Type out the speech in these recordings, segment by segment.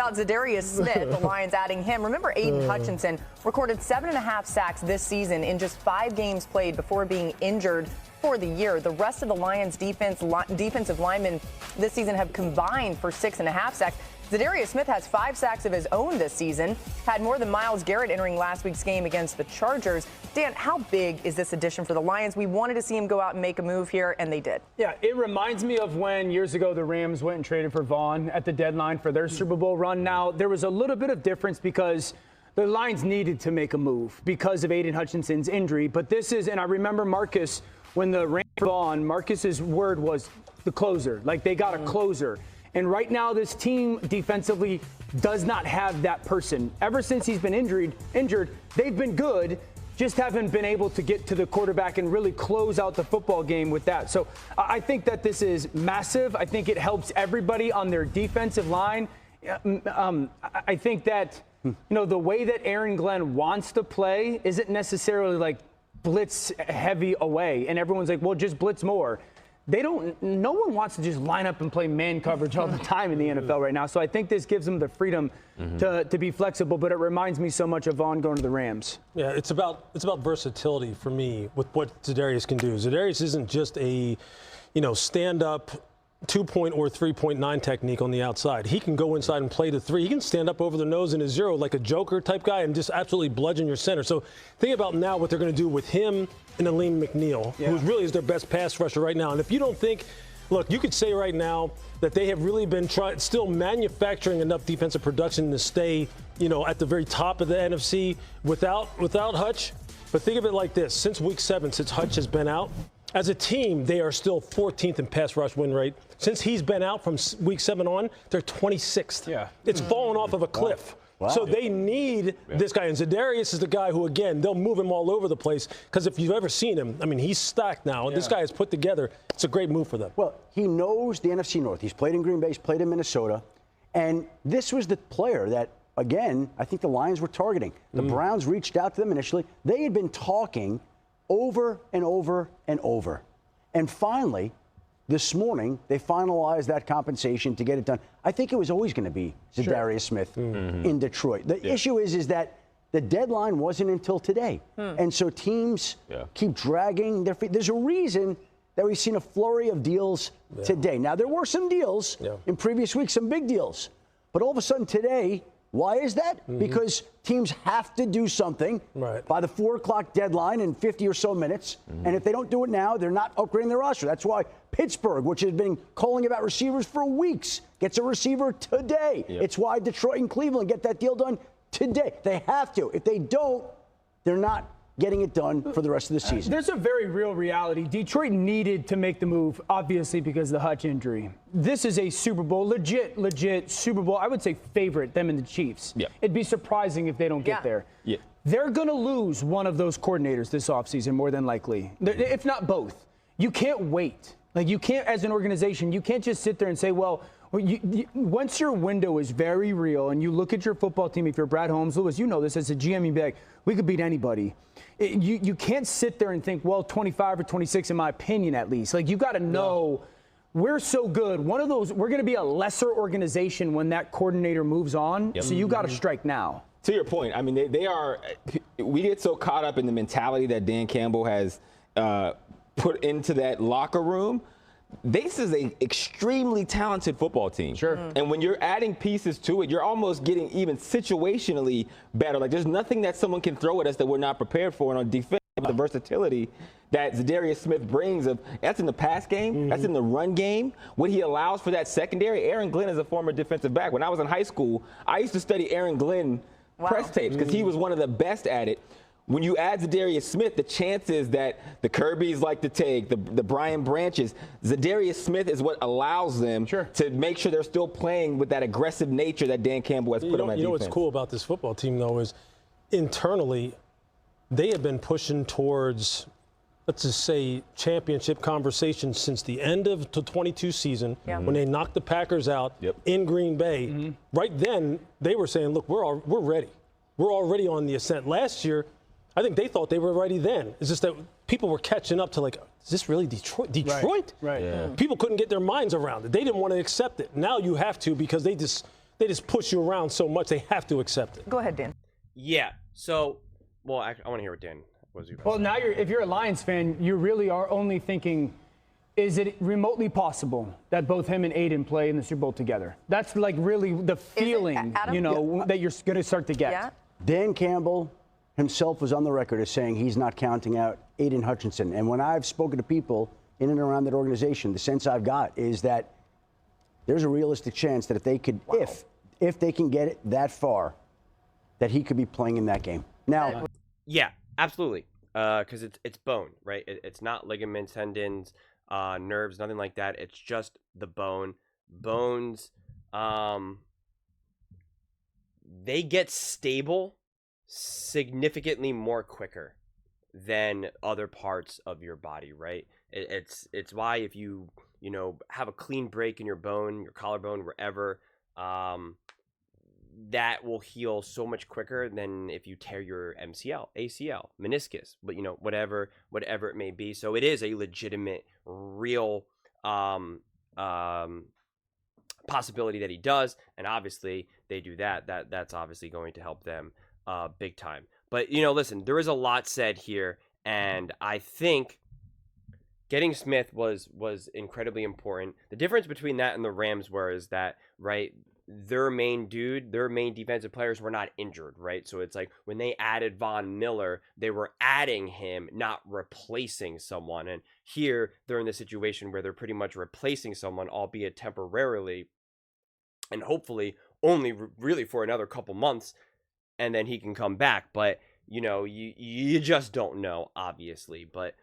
about Zadarius Smith, the Lions adding him? Remember, Aiden Hutchinson recorded 7.5 sacks this season in just 5 games played before being injured for the year. The rest of the Lions defensive linemen this season have combined for 6.5 sacks. Zadarius Smith has 5 sacks of his own this season, had more than Myles Garrett entering last week's game against the Chargers. Dan, how big is this addition for the Lions? We wanted to see him go out and make a move here, and they did. Yeah, it reminds me of when years ago the Rams went and traded for Vaughn at the deadline for their Super Bowl run. Now, there was a little bit of difference because the Lions needed to make a move because of Aiden Hutchinson's injury. But this is, and I remember Marcus, when the Rams were Vaughn, Marcus's word was the closer. Like, they got a closer. And right now, this team defensively does not have that person. Ever since he's been injured, they've been good, just haven't been able to get to the quarterback and really close out the football game with that. So I think that this is massive. I think it helps everybody on their defensive line. I think that, the way that Aaron Glenn wants to play isn't necessarily like blitz heavy away. And everyone's like, well, just blitz more. No one wants to just line up and play man coverage all the time in the NFL right now. So I think this gives them the freedom to be flexible, but it reminds me so much of Vaughn going to the Rams. Yeah, it's about versatility for me with what Zadarius can do. Zadarius isn't just a, stand-up 2-point or 3.9 technique on the outside. He can go inside and play the 3. He can stand up over the nose in a 0 like a Joker type guy and just absolutely bludgeon your center. So think about now what they're going to do with him and Aleem McNeil, who really is their best pass rusher right now. And if you don't think, look, you could say right now that they have really been still manufacturing enough defensive production to stay, at the very top of the NFC without Hutch. But think of it like this. Since week 7, since Hutch has been out, as a team, they are still 14th in pass rush win rate. Since he's been out from week 7 on, they're 26th. Yeah. It's fallen off of a cliff. Wow. So they need this guy. And Zadarius is the guy who, again, they'll move him all over the place. Because if you've ever seen him, I mean, he's stacked now. This guy is put together. It's a great move for them. Well, he knows the NFC North. He's played in Green Bay. He's played in Minnesota. And this was the player that, again, I think the Lions were targeting. The Browns reached out to them initially. They had been talking over and over and over. And finally, this morning, they finalized that compensation to get it done. I think it was always going to be Zadarius Smith in Detroit. The issue is that the deadline wasn't until today. And so teams keep dragging their feet. There's a reason that we've seen a flurry of deals today. Now, there were some deals in previous weeks, some big deals. But all of a sudden today, why is that? Because teams have to do something by the 4 o'clock deadline in 50 or so minutes. And if they don't do it now, they're not upgrading their roster. That's why Pittsburgh, which has been calling about receivers for weeks, gets a receiver today. It's why Detroit and Cleveland get that deal done today. They have to. If they don't, they're not getting it done for the rest of the season. There's a very real reality. Detroit needed to make the move, obviously, because of the Hutch injury. This is a Super Bowl, legit Super Bowl, I would say favorite, them and the Chiefs. It'd be surprising if they don't get there. They're going to lose one of those coordinators this offseason, more than likely, if not both. You can't wait. Like, you can't, as an organization, you can't just sit there and say, well, once your window is very real and you look at your football team, if you're Brad Holmes, Lewis, you know this as a GM, you'd be like, we could beat anybody. You can't sit there and think, well, 25 or 26, in my opinion, at least. Like, you got to know we're so good. One of those, we're going to be a lesser organization when that coordinator moves on. So you got to strike now. To your point, I mean, we get so caught up in the mentality that Dan Campbell has put into that locker room. This is an extremely talented football team. And when you're adding pieces to it, you're almost getting even situationally better. Like, there's nothing that someone can throw at us that we're not prepared for. And on defense, the versatility that Zadarius Smith brings, that's in the pass game, that's in the run game. What he allows for that secondary. Aaron Glenn is a former defensive back. When I was in high school, I used to study Aaron Glenn press tapes because he was one of the best at it. When you add Zadarius Smith, the chances that the Kirbys like to take, the Brian Branches, Zadarius Smith is what allows them to make sure they're still playing with that aggressive nature that Dan Campbell has put on that defense. You know what's cool about this football team, though, is internally they have been pushing towards, let's just say, championship conversations since the end of the 22 season when they knocked the Packers out in Green Bay. Right then, they were saying, look, we're ready. We're already on the ascent. Last year, I think they thought they were ready then. It's just that people were catching up to, like, is this really Detroit? Detroit? People couldn't get their minds around it. They didn't want to accept it. Now you have to, because they just push you around so much they have to accept it. Go ahead, Dan. Yeah. So, well, I want to hear what Dan was. Well, now if you're a Lions fan, you really are only thinking, is it remotely possible that both him and Aiden play in the Super Bowl together? That's like really the feeling, Adam? that you're going to start to get. Yeah. Dan Campbell himself was on the record as saying he's not counting out Aiden Hutchinson. And when I've spoken to people in and around that organization, the sense I've got is that there's a realistic chance that if they could, if they can get it that far, that he could be playing in that game. Now, Yeah, absolutely. Because it's bone, right? It's not ligaments, tendons, nerves, nothing like that. It's just the bone. Bones, they get stable significantly more quicker than other parts of your body, right? It's why if you have a clean break in your bone, your collarbone, wherever, that will heal so much quicker than if you tear your MCL, ACL, meniscus, but whatever it may be. So it is a legitimate, real possibility that he does, and obviously they do that. That's obviously going to help them big time. But listen, there is a lot said here, and I think getting Smith was incredibly important. The difference between that and the Rams is that, right, their main defensive players were not injured, right? So it's like when they added Von Miller, they were adding him, not replacing someone. And here they're in the situation where they're pretty much replacing someone, albeit temporarily, and hopefully only really for another couple months, and then he can come back. But you just don't know, obviously. But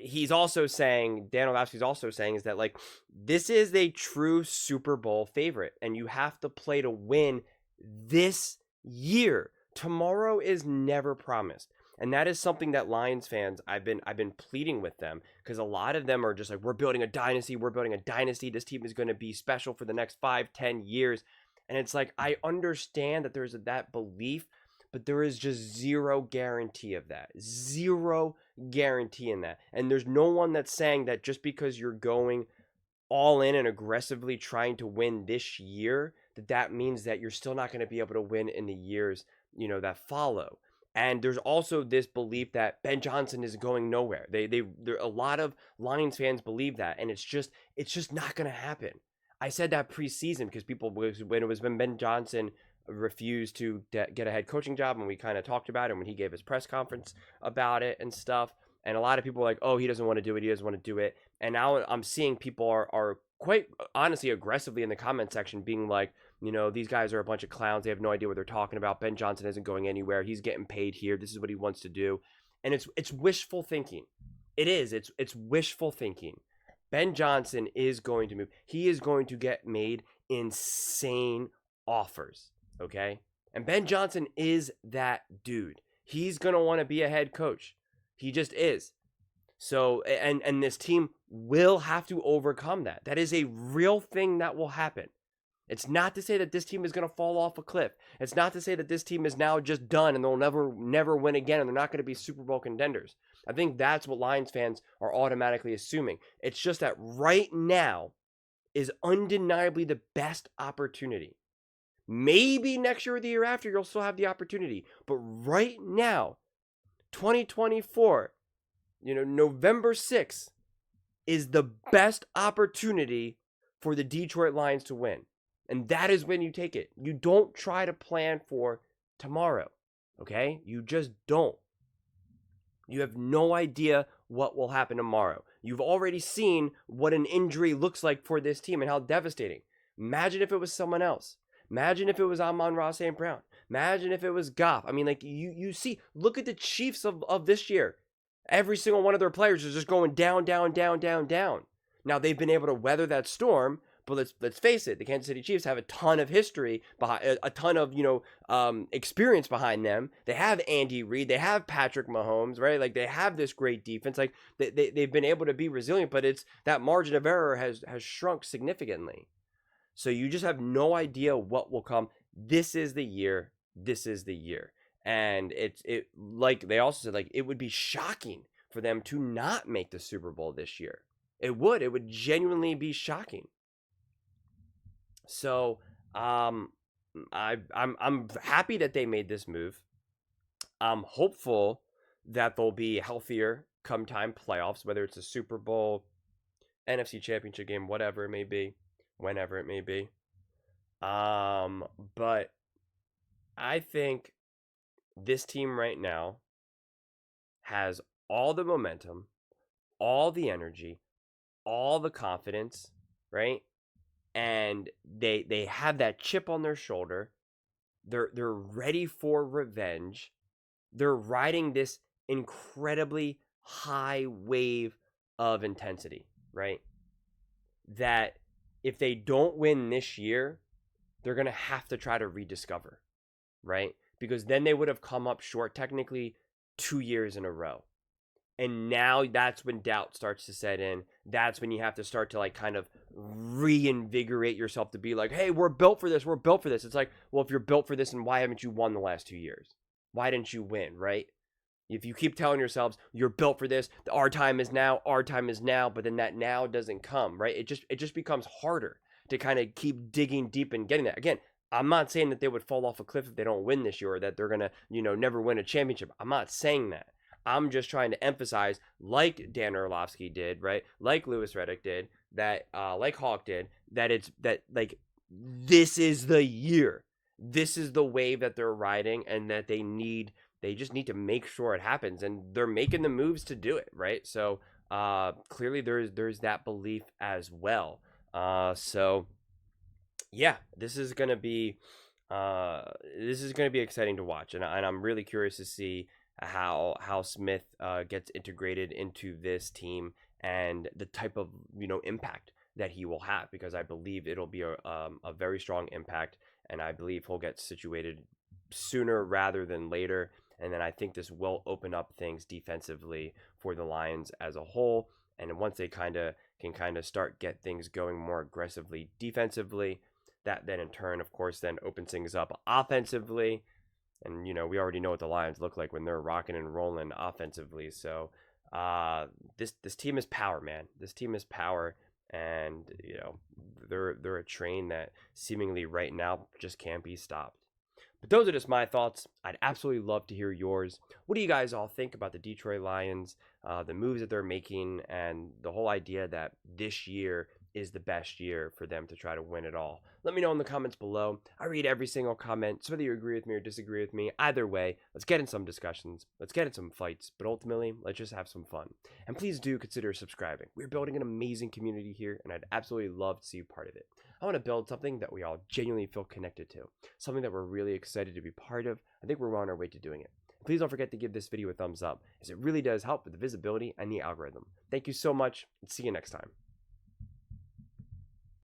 he's also saying, Dan Orlovsky's also saying, is that like this is a true Super Bowl favorite, and you have to play to win this year. Tomorrow is never promised. And that is something that Lions fans, I've been pleading with them, because a lot of them are just like, we're building a dynasty. This team is going to be special for the next 5-10 years. And it's like, I understand that there's that belief, but there is just zero guarantee of that. Zero guarantee in that. And there's no one that's saying that just because you're going all in and aggressively trying to win this year, that means that you're still not going to be able to win in the years, that follow. And there's also this belief that Ben Johnson is going nowhere. There a lot of Lions fans believe that, and it's just not going to happen. I said that preseason because when Ben Johnson refused to get a head coaching job, and we kind of talked about it when he gave his press conference about it and stuff. And a lot of people are like, oh, he doesn't want to do it. And now I'm seeing people are quite honestly aggressively in the comment section being like, these guys are a bunch of clowns. They have no idea what they're talking about. Ben Johnson isn't going anywhere. He's getting paid here. This is what he wants to do. And it's wishful thinking. It is. It's wishful thinking. Ben Johnson is going to move. He is going to get made insane offers. Okay? And Ben Johnson is that dude. He's going to want to be a head coach. He just is. So, and this team will have to overcome that. That is a real thing that will happen. It's not to say that this team is going to fall off a cliff. It's not to say that this team is now just done and they'll never win again and they're not going to be Super Bowl contenders. I think that's what Lions fans are automatically assuming. It's just that right now is undeniably the best opportunity. Maybe next year or the year after you'll still have the opportunity. But right now, 2024, November 6th is the best opportunity for the Detroit Lions to win. And that is when you take it. You don't try to plan for tomorrow, okay? You just don't. You have no idea what will happen tomorrow. You've already seen what an injury looks like for this team and how devastating. Imagine if it was someone else. Imagine if it was Amon-Ra St. Brown. Imagine if it was Goff. I mean, like, you see, look at the Chiefs of this year. Every single one of their players is just going down, down, down, down, down. Now, they've been able to weather that storm, but let's face it, the Kansas City Chiefs have a ton of history, a ton of, experience behind them. They have Andy Reid. They have Patrick Mahomes, right? Like, they have this great defense. Like, they've been able to be resilient, but it's that margin of error has shrunk significantly. So you just have no idea what will come. This is the year. This is the year. And it like they also said, like, it would be shocking for them to not make the Super Bowl this year. It would genuinely be shocking. So I'm happy that they made this move. I'm hopeful that they'll be healthier come time playoffs, whether it's a Super Bowl, NFC Championship game, whatever it may be, whenever it may be. But I think this team right now has all the momentum, all the energy, all the confidence, right? And they have that chip on their shoulder. They're ready for revenge. They're riding this incredibly high wave of intensity, right? That if they don't win this year, they're going to have to try to rediscover, right? Because then they would have come up short technically 2 years in a row. And now that's when doubt starts to set in. That's when you have to start to like kind of reinvigorate yourself to be like, hey, we're built for this. We're built for this. It's like, well, if you're built for this, and why haven't you won the last 2 years? Why didn't you win, right? If you keep telling yourselves you're built for this, our time is now, but then that now doesn't come, right? It just becomes harder to kind of keep digging deep and getting that. Again, I'm not saying that they would fall off a cliff if they don't win this year, or that they're gonna, never win a championship. I'm not saying that. I'm just trying to emphasize, like Dan Orlovsky did, right? Like Lewis Reddick did, that like Hawk did, that this is the year. This is the wave that they're riding, and that they just need to make sure it happens, and they're making the moves to do it, right? So clearly there's that belief as well. So yeah, this is gonna be exciting to watch, and I'm really curious to see how Smith gets integrated into this team and the type of impact that he will have, because I believe it'll be a very strong impact, and I believe he'll get situated sooner rather than later. And then I think this will open up things defensively for the Lions as a whole. And once they can start get things going more aggressively defensively, that then in turn, of course, then opens things up offensively. And, we already know what the Lions look like when they're rocking and rolling offensively. So this team is power, man. This team is power. And, they're a train that seemingly right now just can't be stopped. But those are just my thoughts. I'd absolutely love to hear yours. What do you guys all think about the Detroit Lions, the moves that they're making, and the whole idea that this year is the best year for them to try to win it all? Let me know in the comments below. I read every single comment, so whether you agree with me or disagree with me, either way, let's get in some discussions, let's get in some fights, but ultimately, let's just have some fun. And please do consider subscribing. We're building an amazing community here, and I'd absolutely love to see you part of it. I want to build something that we all genuinely feel connected to, something that we're really excited to be part of. I think we're on our way to doing it. Please don't forget to give this video a thumbs up, as it really does help with the visibility and the algorithm. Thank you so much, and see you next time.